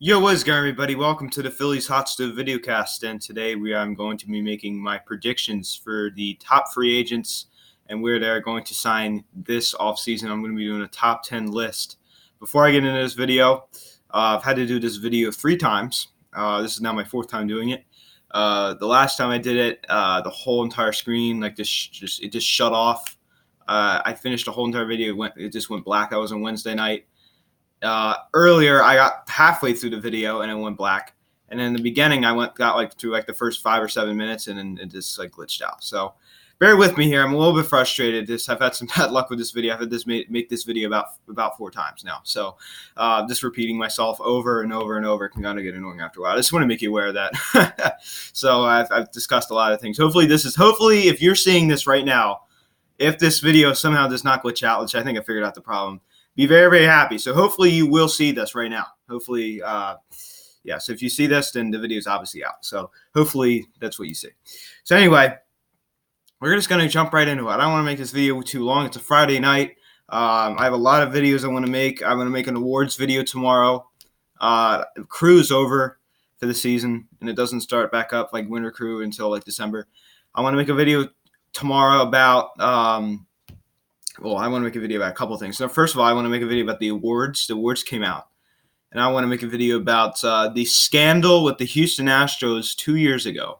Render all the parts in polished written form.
Yo, what is going on, everybody? Welcome to the Phillies Hot Stove Videocast, and today I'm going to be making my predictions for the top free agents and where they're going to sign this offseason. I'm going to be doing a top 10 list. Before I get into this video, I've had to do this video 3 times. This is now my 4th time doing it. The last time I did it, the whole entire screen it just shut off. I finished the whole entire video. It just went black. That was on Wednesday night. Earlier, I got halfway through the video and it went black. And then in the beginning, I got through the first 5 or 7 minutes, and then it just glitched out. So bear with me here. I'm a little bit frustrated. I've had some bad luck with this video. I've had this make this video about 4 times now. So just repeating myself over and over and over can kind of get annoying after a while. I just want to make you aware of that. So I've discussed a lot of things. Hopefully, if you're seeing this right now, if this video somehow does not glitch out, which I think I figured out the problem, be very, very happy. So hopefully you will see this right now. Hopefully, so if you see this, then the video is obviously out. So hopefully that's what you see. So anyway, we're just going to jump right into it. I don't want to make this video too long. It's a Friday night. I have a lot of videos I want to make. I'm going to make an awards video tomorrow. Crew's over for the season, and it doesn't start back up like winter crew until December. I want to make a video tomorrow about I want to make a video about a couple things. So first of all, I want to make a video about the awards. The awards came out. And I want to make a video about the scandal with the Houston Astros 2 years ago,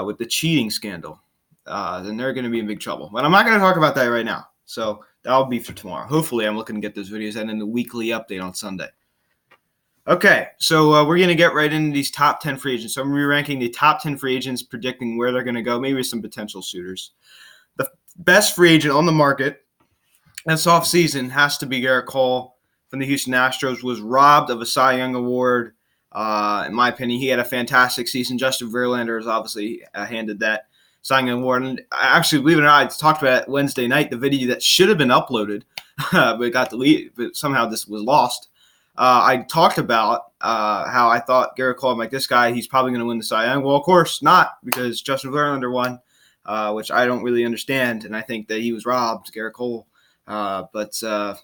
with the cheating scandal. Then they're going to be in big trouble. But I'm not going to talk about that right now. So that'll be for tomorrow. Hopefully, I'm looking to get those videos and in the weekly update on Sunday. Okay, so we're going to get right into these top 10 free agents. So I'm going to be ranking the top 10 free agents, predicting where they're going to go, maybe some potential suitors. The best free agent on the market this offseason has to be Gerrit Cole from the Houston Astros. Was robbed of a Cy Young award. In my opinion, he had a fantastic season. Justin Verlander has obviously handed that Cy Young award. And actually, believe it or not, I talked about it Wednesday night, the video that should have been uploaded, but it got deleted. But somehow this was lost. I talked about how I thought Gerrit Cole, I'm like, this guy, he's probably going to win the Cy Young. Well, of course not, because Justin Verlander won. Which I don't really understand, and I think that he was robbed, Gerrit Cole. Justin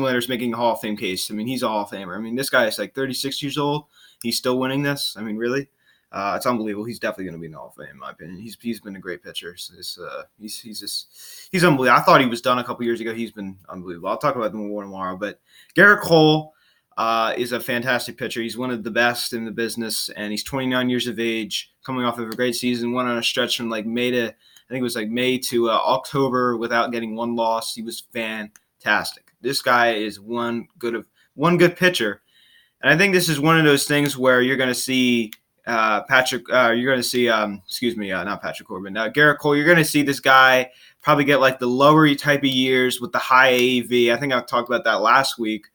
Verlander's making a Hall of Fame case. I mean, he's a Hall of Famer. I mean, this guy is 36 years old. He's still winning this. I mean, really? It's unbelievable. He's definitely going to be in the Hall of Fame, in my opinion. He's been a great pitcher. So he's unbelievable. I thought he was done a couple years ago. He's been unbelievable. I'll talk about them more tomorrow. But Gerrit Cole is a fantastic pitcher. He's one of the best in the business, and he's 29 years of age, coming off of a great season. Went on a stretch from May to October without getting one loss. He was fantastic. This guy is one good pitcher, and I think this is one of those things where you're going to see not Patrick Corbin. Gerrit Cole. You're going to see this guy probably get the lower type of years with the high AAV. I think I talked about that last week.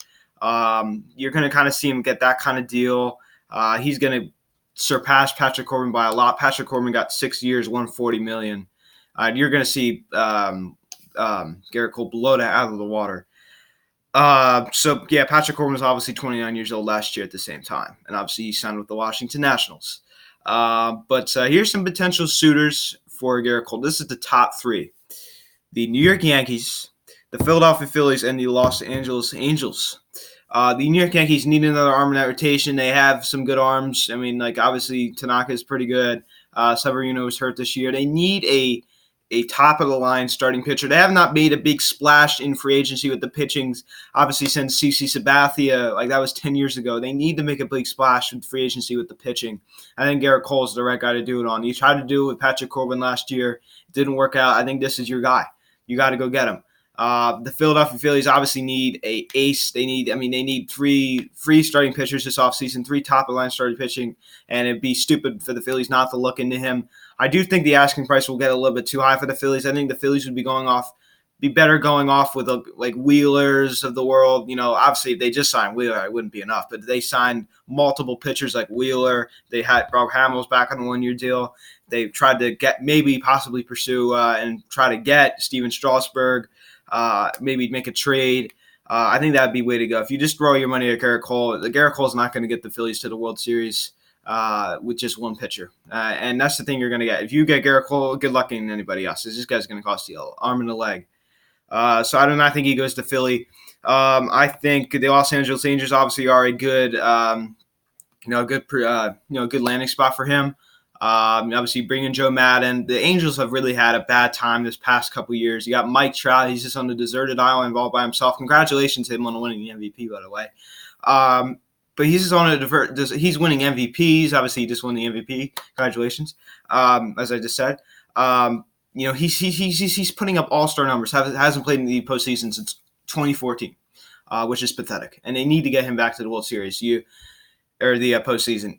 You're going to kind of see him get that kind of deal. He's going to surpass Patrick Corbin by a lot. Patrick Corbin got 6 years, $140 million. You're going to see Gerrit Cole blow that out of the water. Patrick Corbin was obviously 29 years old last year at the same time, and obviously he signed with the Washington Nationals. Here's some potential suitors for Gerrit Cole. This is the top 3: the New York Yankees, the Philadelphia Phillies, and the Los Angeles Angels. The New York Yankees need another arm in that rotation. They have some good arms. I mean, obviously Tanaka is pretty good. Severino was hurt this year. They need a top-of-the-line starting pitcher. They have not made a big splash in free agency with the pitchings, obviously, since CC Sabathia. That was 10 years ago. They need to make a big splash in free agency with the pitching. I think Gerrit Cole is the right guy to do it on. He tried to do it with Patrick Corbin last year. It didn't work out. I think this is your guy. You got to go get him. The Philadelphia Phillies obviously need an ace. They need 3 free starting pitchers this offseason, 3 top-of-the-line starting pitching, and it'd be stupid for the Phillies not to look into him. I do think the asking price will get a little bit too high for the Phillies. I think the Phillies would be better going off with Wheelers of the world. Obviously if they just signed Wheeler, it wouldn't be enough, but they signed multiple pitchers like Wheeler. They had Rob Hamels back on the 1-year deal. They tried to possibly pursue and try to get Steven Strasburg. Maybe make a trade. I think that'd be the way to go. If you just throw your money at Gerrit Cole, Gerrit Cole's not going to get the Phillies to the World Series with just one pitcher. And that's the thing you're going to get. If you get Gerrit Cole, good luck in anybody else. This guy's going to cost you an arm and a leg. So I do not think he goes to Philly. I think the Los Angeles Angels obviously are a good, good landing spot for him. Obviously, bringing Joe Madden. The Angels have really had a bad time this past couple years. You got Mike Trout. He's just on the deserted island all by himself. Congratulations to him on winning the MVP, by the way. But he's just on he's winning MVPs. Obviously, he just won the MVP. Congratulations. As I just said. He's putting up all-star numbers. Hasn't played in the postseason since 2014, which is pathetic. And they need to get him back to the World Series. The postseason.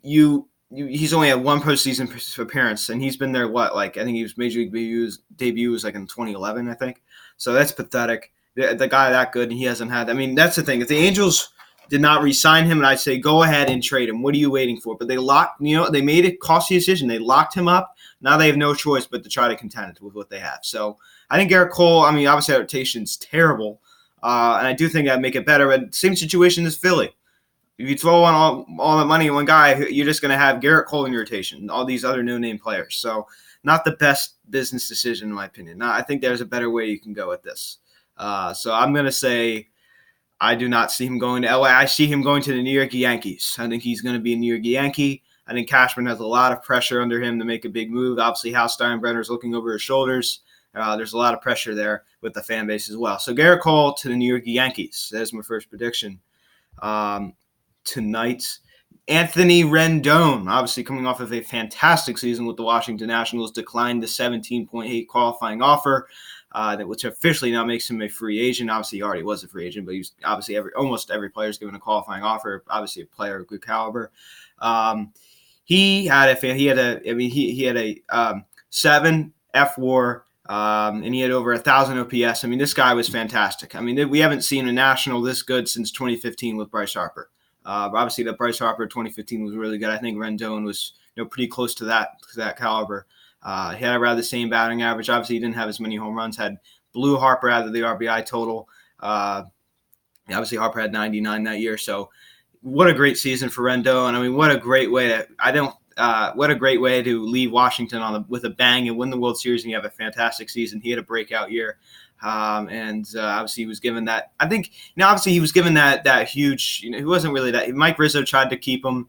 He's only had one postseason appearance, and he's been there. I think he was Major League debut was like in 2011, I think. So that's pathetic. The guy that good, and he hasn't had. I mean, that's the thing. If the Angels did not re-sign him, and I'd say go ahead and trade him. What are you waiting for? But they they made a costly decision. They locked him up. Now they have no choice but to try to contend with what they have. So I think Gerrit Cole, obviously that rotation's terrible, and I do think that'd make it better. But same situation as Philly. If you throw on all the money in one guy, you're just going to have Gerrit Cole in your rotation and all these other no-name players. So not the best business decision, in my opinion. I think there's a better way you can go with this. So I'm going to say I do not see him going to LA. I see him going to the New York Yankees. I think he's going to be a New York Yankee. I think Cashman has a lot of pressure under him to make a big move. Obviously, Hal Steinbrenner is looking over his shoulders. There's a lot of pressure there with the fan base as well. So Gerrit Cole to the New York Yankees. That's my first prediction. Tonight, Anthony Rendon, obviously coming off of a fantastic season with the Washington Nationals, declined the 17.8 qualifying offer, which officially now makes him a free agent. Obviously, he already was a free agent, but he's obviously almost every player is given a qualifying offer. Obviously, a player of good caliber. He had a 7 F WAR, and he had over 1,000 OPS. This guy was fantastic. We haven't seen a National this good since 2015 with Bryce Harper. Obviously, the Bryce Harper 2015 was really good. I think Rendon was pretty close to that caliber. He had around the same batting average. Obviously, he didn't have as many home runs. Blew Harper out of the RBI total. Obviously, Harper had 99 that year. So, what a great season for Rendon. What a great way to leave Washington with a bang and win the World Series. And you have a fantastic season. He had a breakout year. Obviously he was given that. I think, obviously he was given that huge, he wasn't really that. Mike Rizzo tried to keep him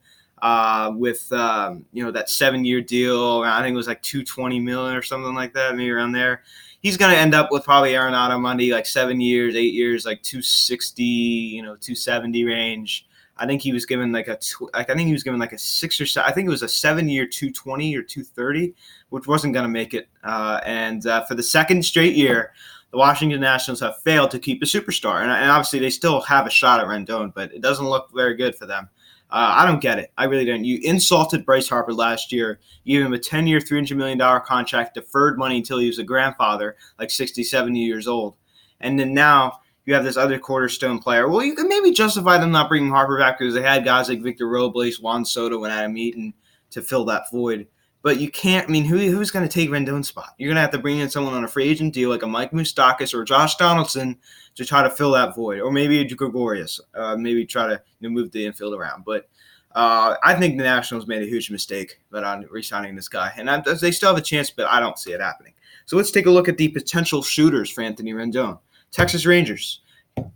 with, that 7-year deal. I think it was like $220 million or something like that, maybe around there. He's going to end up with probably Arenado money, like 7 years, 8 years, like 260, 270 range. I think he was given like a 6 or 7. I think it was a 7-year 220 or 230, which wasn't going to make it. For the second straight year, the Washington Nationals have failed to keep a superstar. And obviously they still have a shot at Rendon, but it doesn't look very good for them. I don't get it. I really don't. You insulted Bryce Harper last year. You gave him a 10-year, $300 million contract, deferred money until he was a grandfather, like 60, 70 years old. And then now you have this other cornerstone player. Well, you can maybe justify them not bringing Harper back because they had guys like Victor Robles, Juan Soto, and Adam Eaton to fill that void. But you can't. Who's going to take Rendon's spot? You're going to have to bring in someone on a free agent deal like a Mike Moustakas or Josh Donaldson to try to fill that void, or maybe a Gregorius. Maybe try to move the infield around. But I think the Nationals made a huge mistake on re-signing this guy, and they still have a chance, but I don't see it happening. So let's take a look at the potential shooters for Anthony Rendon: Texas Rangers,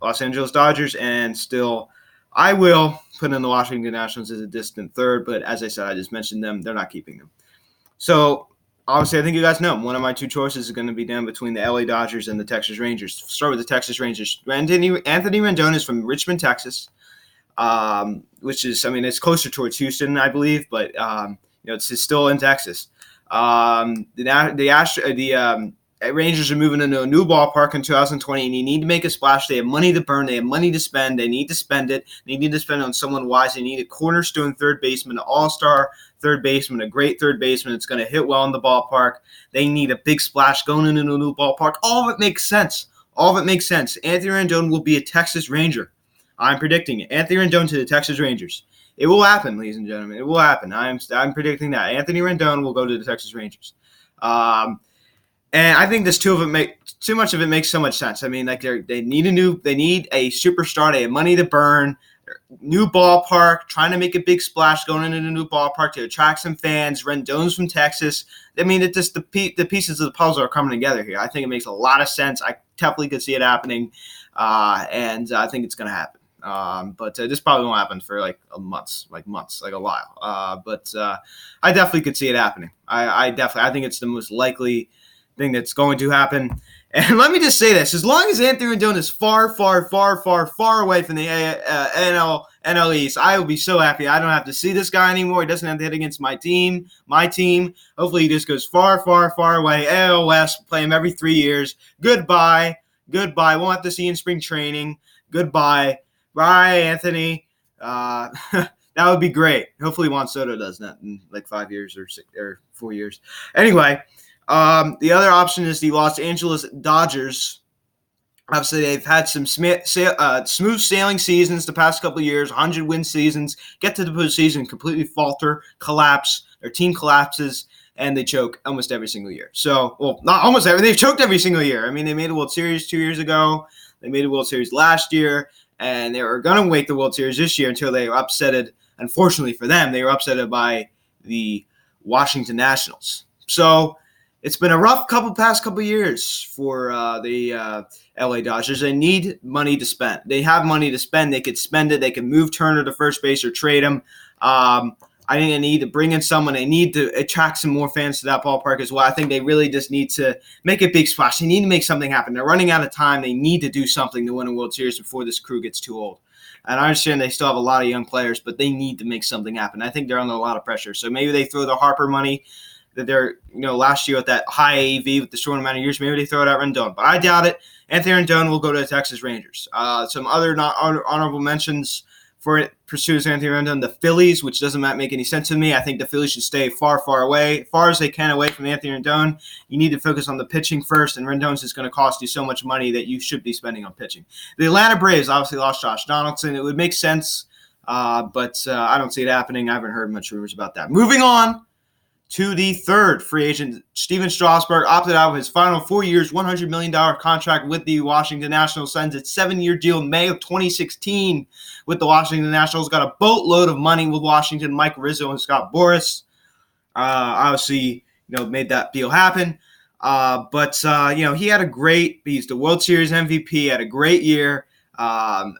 Los Angeles Dodgers, and still, I will put in the Washington Nationals as a distant third. But as I said, I just mentioned them; they're not keeping them. So, obviously, I think you guys know one of my two choices is going to be down between the LA Dodgers and the Texas Rangers. Start with the Texas Rangers. Anthony Rendon is from Richmond, Texas, which is, it's closer towards Houston, I believe, but it's still in Texas. Rangers are moving into a new ballpark in 2020, and you need to make a splash. They have money to burn. They have money to spend. They need to spend it. They need to spend it on someone wise. They need a cornerstone third baseman, an all-star third baseman, a great third baseman that's going to hit well in the ballpark. They need a big splash going into a new ballpark. All of it makes sense. Anthony Rendon will be a Texas Ranger. I'm predicting it. Anthony Rendon to the Texas Rangers. It will happen, ladies and gentlemen. It will happen. I'm predicting that. Anthony Rendon will go to the Texas Rangers. And I think too much of it makes so much sense. They need a superstar. They have money to burn. New ballpark, trying to make a big splash going into the new ballpark to attract some fans. Rendon's from Texas. The pieces of the puzzle are coming together here. I think it makes a lot of sense. I definitely could see it happening. and I think it's going to happen. But this probably won't happen for like a while. But I definitely could see it happening. I think it's the most likely thing that's going to happen. And let me just say this: as long as Anthony Rendon is far away from the NL East, I will be so happy. I don't have to see this guy anymore. He doesn't have to hit against my team. Hopefully, he just goes far away. AL West, play him every 3 years. Goodbye. Won't have to see you in spring training. Goodbye. Bye, Anthony. That would be great. Hopefully Juan Soto does that in like 5 years or 4 years. Anyway, the other option is the Los Angeles Dodgers. Obviously, they've had some smooth sailing seasons the past couple of years, 100-win seasons, get to the postseason, completely falter, collapse. Their team collapses, and they choke almost every single year. So, well, not almost every. They've choked every single year. I mean, they made a World Series 2 years ago. They made a World Series last year. And they were going to make the World Series this year until they were upsetted. Unfortunately for them, they were upsetted by the Washington Nationals. So it's been a rough past couple years for the LA Dodgers. They need money to spend. They have money to spend. They could spend it. They can move Turner to first base or trade him. I think they need to bring in someone. They need to attract some more fans to that ballpark as well. I think they really just need to make a big splash. They need to make something happen. They're running out of time. They need to do something to win a World Series before this crew gets too old. And I understand they still have a lot of young players, but they need to make something happen. I think they're under a lot of pressure. So maybe they throw the Harper money that they're, last year with that high AAV with the short amount of years. Maybe they throw it at Rendon. But I doubt it. Anthony Rendon will go to the Texas Rangers. Some other not honorable mentions for it pursues Anthony Rendon, the Phillies, which doesn't make any sense to me. I think the Phillies should stay far away, far as they can away from Anthony Rendon. You need to focus on the pitching first, and Rendon's is going to cost you so much money that you should be spending on pitching. The Atlanta Braves obviously lost Josh Donaldson. It would make sense, but I don't see it happening. I haven't heard much rumors about that. Moving on to the third free agent, Steven Strasburg opted out of his final 4 years, $100 million contract with the Washington Nationals, signs a 7-year deal in May of 2016 with the Washington Nationals. Got a boatload of money with Washington, Mike Rizzo and Scott Boras. Obviously, made that deal happen. But he had he's the World Series MVP, had a great year. I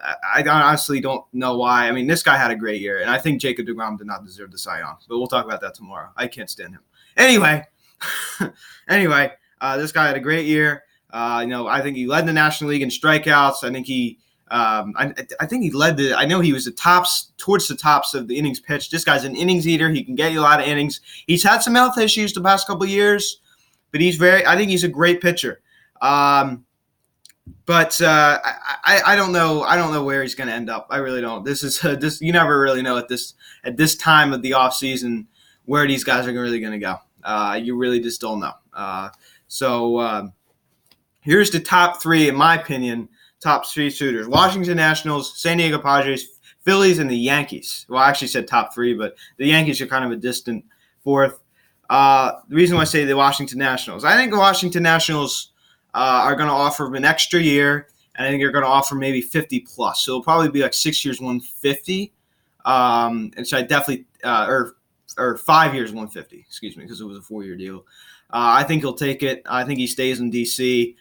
honestly don't know why. I mean, this guy had a great year, and I think Jacob deGrom did not deserve the Cy Young, but we'll talk about that tomorrow. I can't stand him. Anyway, this guy had a great year. I think he led the National League in strikeouts. I think he led I know he was towards the tops of the innings pitched. This guy's an innings eater. He can get you a lot of innings. He's had some health issues the past couple of years, but I think he's a great pitcher. But I don't know. I don't know where he's going to end up. I really don't. This is you never really know at this time of the off season where these guys are really going to go. You really just don't know. So here's the top three, in my opinion, top three suitors: Washington Nationals, San Diego Padres, Phillies, and the Yankees. Well, I actually said top three, but the Yankees are kind of a distant fourth. The reason why I say the Washington Nationals, I think the Washington Nationals are going to offer him an extra year, and I think they're going to offer maybe 50 plus. So it'll probably be like 6 years, 150. And so I definitely, or 5 years, 150, excuse me, because it was a 4-year deal. I think he'll take it. I think he stays in DC.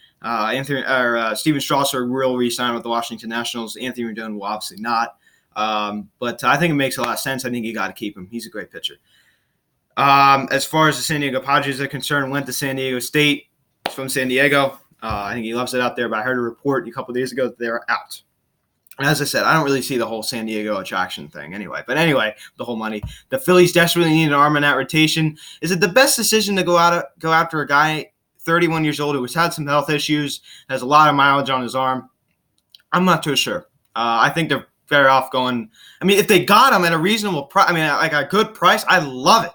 Steven Strasburg will re-sign with the Washington Nationals. Anthony Rendon will obviously not. But I think it makes a lot of sense. I think you got to keep him. He's a great pitcher. As far as the San Diego Padres are concerned, went to San Diego State. He's from San Diego. I think he loves it out there, but I heard a report a couple of days ago that they're out. And as I said, I don't really see the whole San Diego attraction thing anyway. But anyway, the whole money. The Phillies desperately need an arm in that rotation. Is it the best decision to go after a guy 31 years old who has had some health issues, has a lot of mileage on his arm? I'm not too sure. I think they're better off going. I mean, if they got him at a reasonable price, like a good price, I love it.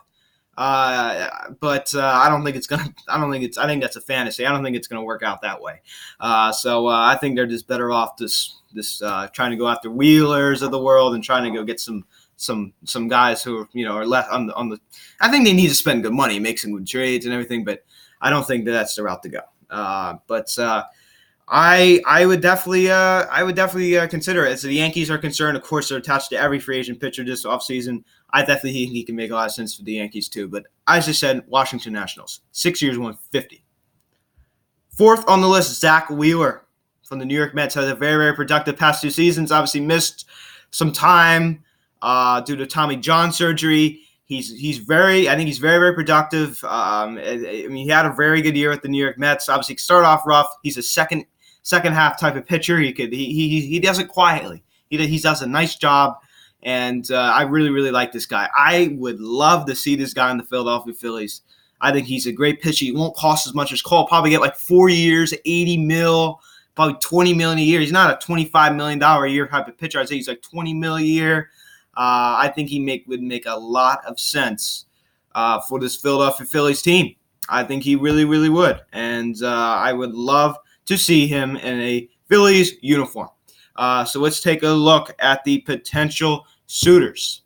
But I don't think it's gonna. I think that's a fantasy. I don't think it's gonna work out that way. So I think they're just better off trying to go after Wheelers of the world and trying to go get some guys who are left on the. I think they need to spend good money, make some good trades and everything, but I don't think that's the route to go. But I would definitely consider it. As the Yankees are concerned, of course, they're attached to every free agent pitcher this offseason. I definitely think he can make a lot of sense for the Yankees too. But as I said, Washington Nationals, 6 years, 150. Fourth on the list, Zack Wheeler from the New York Mets. Had a very, very productive past 2 seasons. Obviously missed some time due to Tommy John surgery. I think he's very, very productive. I mean, he had a very good year with the New York Mets. Obviously, started off rough. He's a second half type of pitcher. He does it quietly. He does a nice job, and I really, really like this guy. I would love to see this guy in the Philadelphia Phillies. I think he's a great pitcher. He won't cost as much as Cole. Probably get like 4 years, $80 million, probably $20 million a year. He's not a $25 million a year type of pitcher. I'd say he's like $20 million a year. I think he would make a lot of sense for this Philadelphia Phillies team. I think he really, really would. And I would love to see him in a Phillies uniform. So let's take a look at the potential suitors.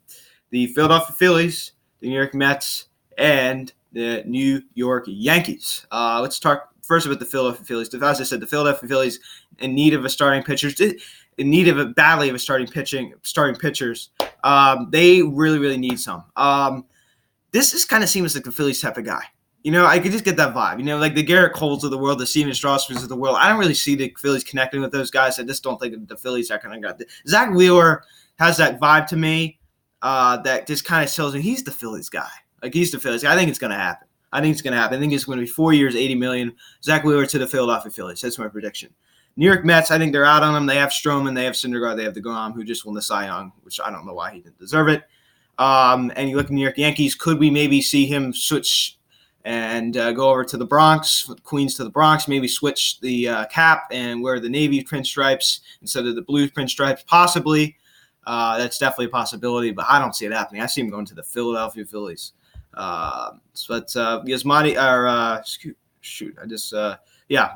The Philadelphia Phillies, the New York Mets, and the New York Yankees. Let's talk first about the Philadelphia Phillies. As I said, the Philadelphia Phillies in need of a starting pitcher, in need of badly of a starting pitchers. They really, really need some. This just kind of seems like the Phillies type of guy. You know, I could just get that vibe. You know, like the Gerrit Coles of the world, the Steven Strasburgs of the world. I don't really see the Phillies connecting with those guys. I just don't think the Phillies are kind of guy. Zack Wheeler has that vibe to me that just kind of tells me he's the Phillies guy. Like, he's the Phillies guy. I think it's going to happen. I think it's going to be 4 years, $80 million. Zack Wheeler to the Philadelphia Phillies. That's my prediction. New York Mets, I think they're out on them. They have Stroman, they have Syndergaard, they have DeGrom, who just won the Cy Young, which I don't know why he didn't deserve it. And you look at New York Yankees, could we maybe see him switch and go over to the Bronx, Queens to the Bronx, maybe switch the cap and wear the navy pinstripes instead of the blue pinstripes? Possibly. That's definitely a possibility, but I don't see it happening. I see him going to the Philadelphia Phillies. Yasmani,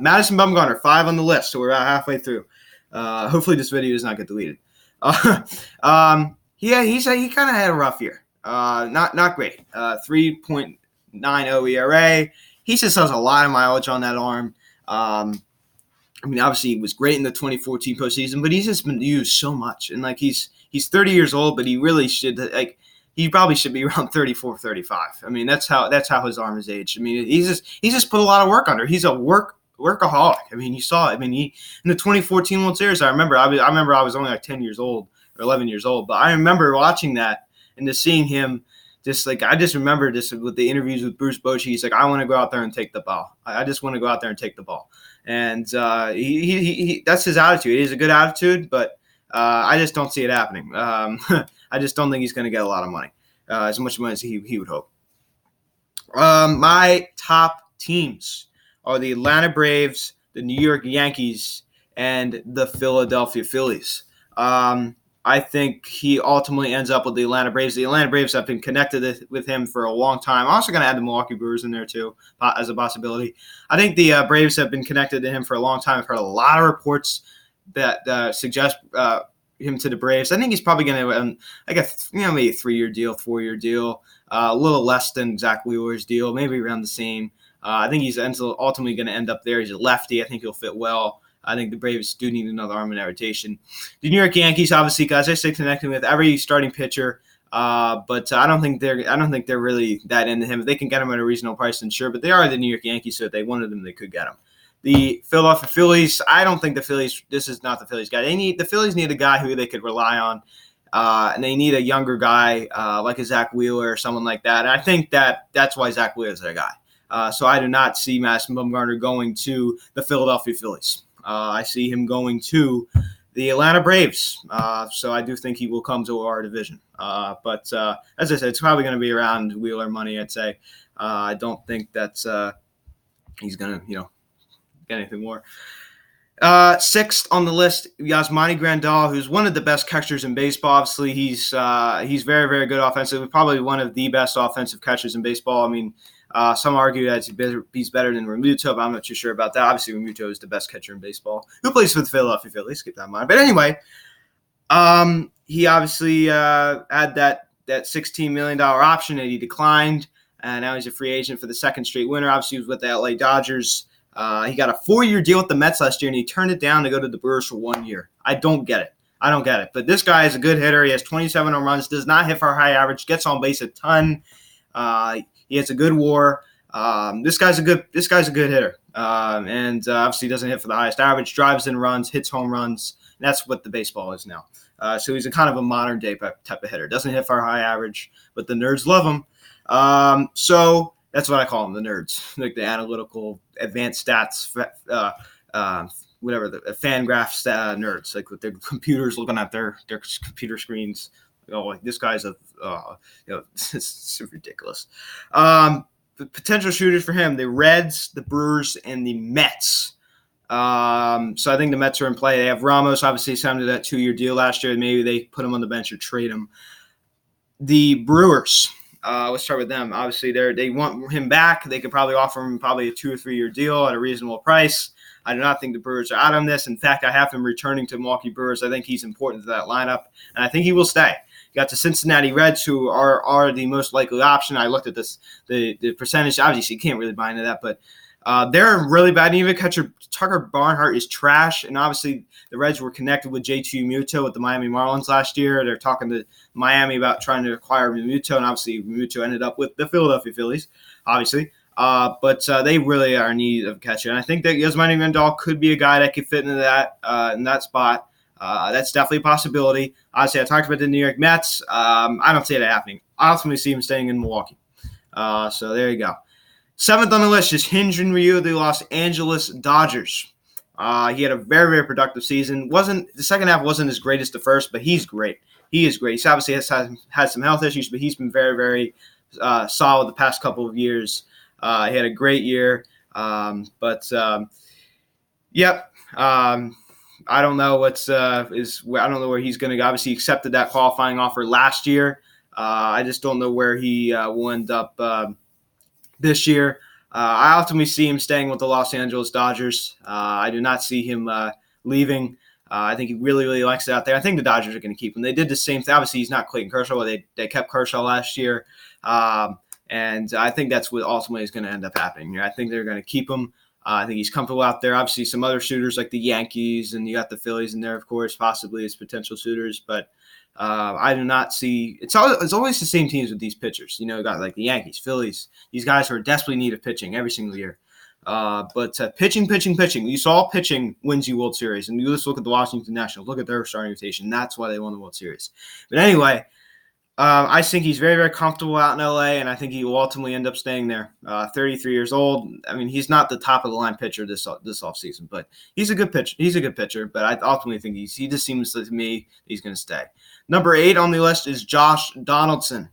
Madison Bumgarner, 5 on the list, so we're about halfway through. Hopefully this video does not get deleted. He kind of had a rough year. Not great. 3.90 ERA. He just has a lot of mileage on that arm. I mean, obviously he was great in the 2014 postseason, but he's just been used so much. And like he's 30 years old, but he really should he probably should be around 34, 35. I mean, that's how his arm is aged. I mean, he's just put a lot of work under. He's a workaholic. I mean, you saw it. I mean, in the 2014 World Series, I remember I was only like 10 years old or 11 years old, but I remember watching that and just seeing him. I just remember this with the interviews with Bruce Bochy. He's like, I want to go out there and take the ball. I just want to go out there and take the ball. And he that's his attitude. It is a good attitude, but I just don't see it happening. I just don't think he's going to get a lot of money, as much money as he would hope. My top teams are the Atlanta Braves, the New York Yankees, and the Philadelphia Phillies. I think he ultimately ends up with the Atlanta Braves. The Atlanta Braves have been connected with him for a long time. I'm also going to add the Milwaukee Brewers in there too as a possibility. I think the Braves have been connected to him for a long time. I've heard a lot of reports that suggest him to the Braves. I think he's probably going to maybe a 3-year deal, 4-year deal, a little less than Zack Wheeler's deal, maybe around the same. I think he's ultimately going to end up there. He's a lefty. I think he'll fit well. I think the Braves do need another arm in that rotation. The New York Yankees, obviously, guys, I say connecting with every starting pitcher, but I don't think they're really that into him. If they can get him at a reasonable price, then sure. But they are the New York Yankees, so if they wanted him, they could get him. The Philadelphia Phillies, I don't think the Phillies. This is not the Phillies guy. The Phillies need a guy who they could rely on, and they need a younger guy like a Zack Wheeler or someone like that. And I think that's why Zack Wheeler is their guy. So I do not see Madison Bumgarner going to the Philadelphia Phillies. I see him going to the Atlanta Braves. So I do think he will come to our division. But as I said, it's probably going to be around Wheeler money, I'd say. I don't think that's he's going to, get anything more. 6th on the list, Yasmani Grandal, who's one of the best catchers in baseball. Obviously, he's very, very good offensively. Probably one of the best offensive catchers in baseball. I mean, some argue that he's better than Realmuto, but I'm not too sure about that. Obviously, Realmuto is the best catcher in baseball, who plays for the Philadelphia Phillies. Keep that in mind. But anyway, he obviously had that $16 million option that he declined, and now he's a free agent for the second straight winter. Obviously, he was with the LA Dodgers. He got a 4-year deal with the Mets last year, and he turned it down to go to the Brewers for 1 year. I don't get it. But this guy is a good hitter. He has 27 home runs, does not hit for a high average, gets on base a ton. He has a good WAR. This guy's a good hitter, and obviously doesn't hit for the highest average, drives in runs, hits home runs. And that's what the baseball is now. So he's a kind of a modern day type of hitter. Doesn't hit for a high average, but the nerds love him. So that's what I call them, the nerds, like the analytical, advanced stats, whatever, the fan graphs nerds, like with their computers looking at their computer screens. Like this guy's it's ridiculous. The potential shooters for him: the Reds, the Brewers, and the Mets. So I think the Mets are in play. They have Ramos, obviously signed to that 2-year deal last year. Maybe they put him on the bench or trade him. The Brewers. Let's start with them. Obviously, they want him back. They could probably offer him a 2 or 3 year deal at a reasonable price. I do not think the Brewers are out on this. In fact, I have him returning to Milwaukee Brewers. I think he's important to that lineup, and I think he will stay. You got the Cincinnati Reds, who are the most likely option. I looked at this, the percentage. Obviously, you can't really buy into that, but they're really bad. Even catcher Tucker Barnhart is trash, and obviously the Reds were connected with J.T. Muto with the Miami Marlins last year. They're talking to Miami about trying to acquire Muto, and obviously Muto ended up with the Philadelphia Phillies, obviously. But they really are in need of a catcher, and I think that Yasmani Grandal could be a guy that could fit into that spot. That's definitely a possibility. Obviously, I talked about the New York Mets. I don't see it happening. I ultimately see him staying in Milwaukee. So there you go. 7th on the list is Hyun-Jin Ryu of the Los Angeles Dodgers. He had a very, very productive season. The second half wasn't as great as the first, but he's great. He is great. He obviously has had some health issues, but he's been very, very solid the past couple of years. He had a great year. Yep. I don't know I don't know where he's going to go. Obviously, he accepted that qualifying offer last year. I just don't know where he will end up this year. I ultimately see him staying with the Los Angeles Dodgers. I do not see him leaving. I think he really, really likes it out there. I think the Dodgers are going to keep him. They did the same thing. Obviously, he's not Clayton Kershaw, but they kept Kershaw last year. And I think that's what ultimately is going to end up happening. I think they're going to keep him. I think he's comfortable out there. Obviously, some other shooters like the Yankees, and you got the Phillies in there, of course, possibly as potential shooters. But I do not see – it's always the same teams with these pitchers. You got like the Yankees, Phillies, these guys who are desperately in need of pitching every single year. But pitching. You saw pitching wins you World Series. And you just look at the Washington Nationals. Look at their starting rotation. That's why they won the World Series. But anyway – I think he's very, very comfortable out in LA, and I think he will ultimately end up staying there. 33 years old. I mean, he's not the top of the line pitcher this offseason, but he's a good pitcher. But I ultimately think he just seems to me he's going to stay. Number 8 on the list is Josh Donaldson.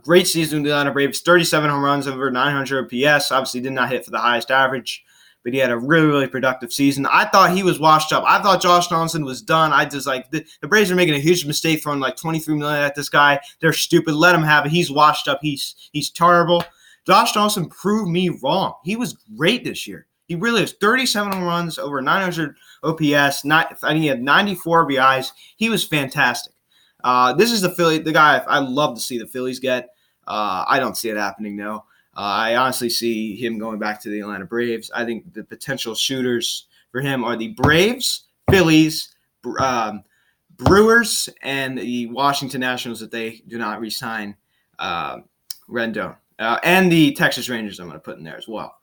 Great season with the Atlanta Braves. 37 home runs, over 900 OPS. Obviously, did not hit for the highest average, but he had a really, really productive season. I thought he was washed up. I thought Josh Donaldson was done. I just the Braves are making a huge mistake throwing like $23 million at this guy. They're stupid. Let him have it. He's washed up. He's terrible. Josh Donaldson proved me wrong. He was great this year. He really is. 37 home runs, over 900 OPS. I think he had 94 RBIs. He was fantastic. This is the guy I love to see the Phillies get. I don't see it happening, though. I honestly see him going back to the Atlanta Braves. I think the potential shooters for him are the Braves, Phillies, Brewers, and the Washington Nationals if they do not re-sign Rendon. And the Texas Rangers I'm going to put in there as well.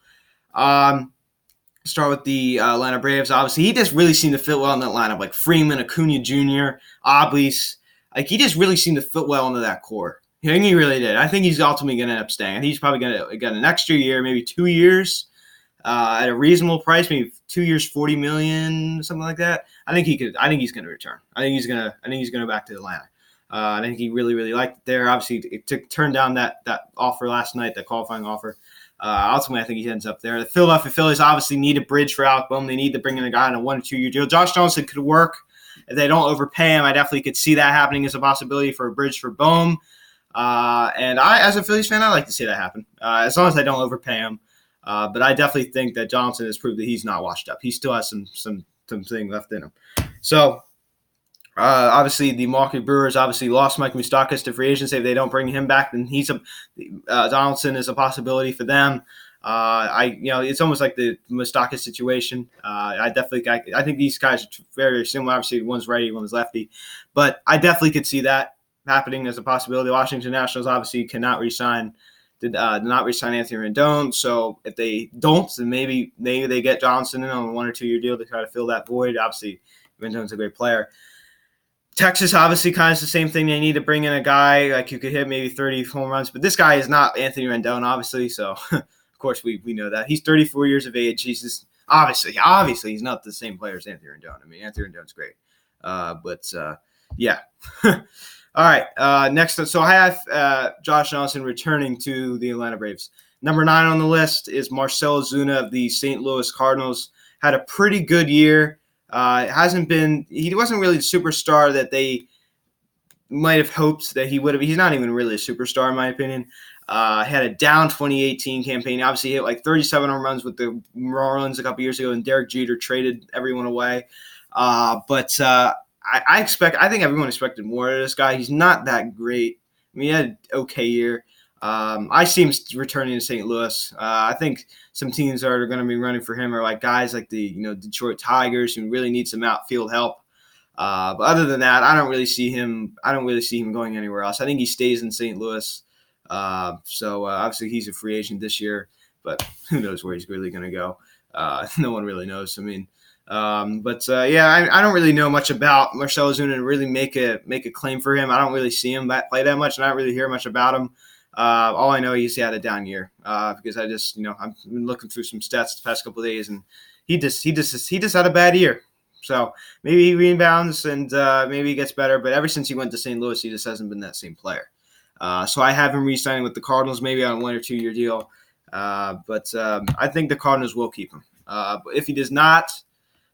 Start with the Atlanta Braves. Obviously, he just really seemed to fit well in that lineup, like Freeman, Acuna Jr., Oblis. Like, he just really seemed to fit well into that core. I think he really did. I think he's ultimately going to end up staying. I think he's probably going to get an extra year, maybe 2 years at a reasonable price, maybe 2 years, $40 million, something like that. I think he's going to return. I think he's going to back to Atlanta. I think he really, really liked it there. Obviously, it turned down that offer last night, that qualifying offer. Ultimately, I think he ends up there. The Philadelphia Phillies obviously need a bridge for Alec Boehm. They need to bring in a guy on a 1 or 2 year deal. Josh Donaldson could work. If they don't overpay him, I definitely could see that happening as a possibility for a bridge for Boehm. And I, as a Phillies fan, I like to see that happen, as long as I don't overpay him. But I definitely think that Johnson has proved that he's not washed up. He still has some thing left in him. So, obviously, the Milwaukee Brewers obviously lost Mike Moustakas to free agency. If they don't bring him back, then Donaldson is a possibility for them. It's almost like the Moustakas situation. I think these guys are very, very similar. Obviously, one's righty, one's lefty, but I definitely could see that happening as a possibility. The Washington Nationals obviously cannot re-sign did not resign Anthony Rendon. So if they don't, then maybe they get Donaldson in on a 1 or 2 year deal to try to fill that void. Obviously, Rendon's a great player. Texas, obviously, kind of the same thing. They need to bring in a guy like who could hit maybe 30 home runs. But this guy is not Anthony Rendon, obviously. So, of course, we know that. He's 34 years of age. He's just obviously, he's not the same player as Anthony Rendon. I mean, Anthony Rendon's great. Yeah. All right. Next, so I have Josh Donaldson returning to the Atlanta Braves. Number 9 on the list is Marcell Ozuna of the St. Louis Cardinals. Had a pretty good year. He wasn't really the superstar that they might have hoped that he would have. He's not even really a superstar, in my opinion. Had a down 2018 campaign. Obviously, he hit like 37 home runs with the Marlins a couple years ago, and Derek Jeter traded everyone away. I think everyone expected more of this guy. He's not that great. I mean, he had an okay year. I see him returning to St. Louis. I think some teams that are going to be running for him are like guys like the Detroit Tigers who really need some outfield help. But other than that, I don't really see him going anywhere else. I think he stays in St. Louis. So obviously he's a free agent this year, but who knows where he's really going to go? No one really knows. I mean, I don't really know much about Marcell Ozuna to really make a claim for him. I don't really see him play that much, and I don't really hear much about him. All I know is he had a down year because I've been looking through some stats the past couple of days, and he just had a bad year. So maybe he rebounds and maybe he gets better, but ever since he went to St. Louis, he just hasn't been that same player. So I have him re-signing with the Cardinals, maybe on a 1 or 2 year deal. But I think the Cardinals will keep him. But if he does not,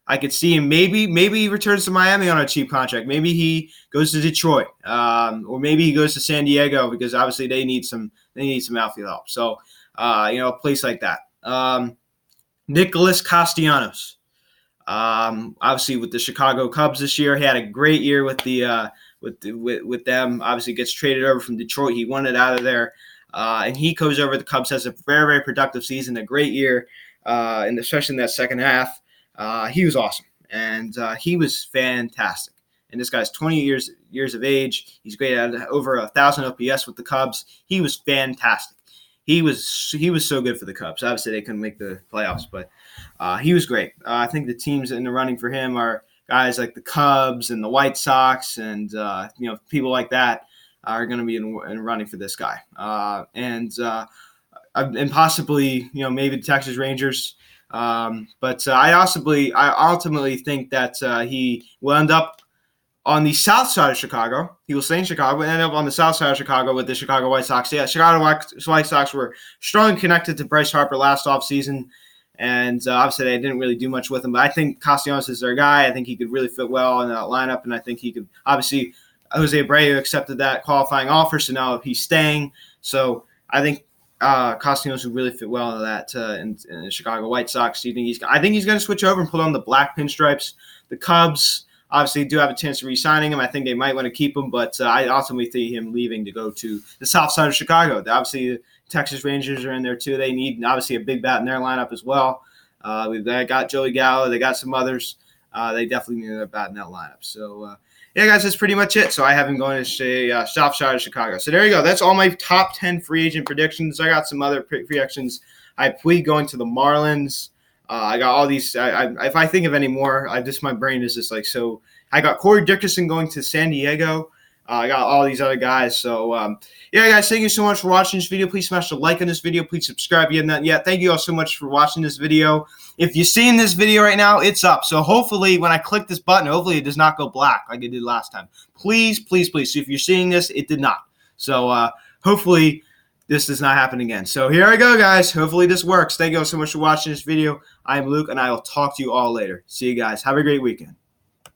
I could see him maybe he returns to Miami on a cheap contract. Maybe he goes to Detroit, or maybe he goes to San Diego because obviously they need some outfield help. So a place like that. Nicholas Castellanos, obviously with the Chicago Cubs this year, he had a great year with them. Obviously gets traded over from Detroit. He wanted out of there, and he goes over to the Cubs, has a very, very productive season, a great year, and especially in that second half. He was awesome, and he was fantastic. And this guy's 20 years of age. He's great at over 1,000 OPS with the Cubs. He was fantastic. He was so good for the Cubs. Obviously, they couldn't make the playoffs, but he was great. I think the teams in the running for him are guys like the Cubs and the White Sox, and people like that are going to be in running for this guy, and possibly maybe the Texas Rangers. But I ultimately think that he will end up on the south side of Chicago. He will stay in Chicago and end up on the south side of Chicago with the Chicago White Sox. Yeah, Chicago White Sox were strongly connected to Bryce Harper last offseason, and obviously they didn't really do much with him. But I think Castellanos is their guy. I think he could really fit well in that lineup, and I think he could. Obviously, Jose Abreu accepted that qualifying offer, so now he's staying. So I think Castellanos would really fit well into that in the Chicago White Sox. I think he's going to switch over and put on the black pinstripes. The Cubs obviously do have a chance of re-signing him. I think they might want to keep him, but I ultimately see him leaving to go to the south side of Chicago. Obviously, the Texas Rangers are in there too. They need obviously a big bat in their lineup as well. They got Joey Gallo. They got some others. They definitely need a bat in that lineup. So, yeah, guys, that's pretty much it. So I have him going to south side of Chicago. So there you go. That's all my top 10 free agent predictions. I got some other predictions. I have Puig going to the Marlins. I got all these. If I think of any more, my brain is just like so. I got Corey Dickerson going to San Diego. I got all these other guys. So, yeah, guys, thank you so much for watching this video. Please smash the like on this video. Please subscribe if you haven't done yet. Thank you all so much for watching this video. If you're seeing this video right now, it's up. So hopefully when I click this button, hopefully it does not go black like it did last time. Please, please, please. So if you're seeing this, it did not. So hopefully this does not happen again. So here I go, guys. Hopefully this works. Thank you all so much for watching this video. I'm Luke, and I will talk to you all later. See you guys. Have a great weekend.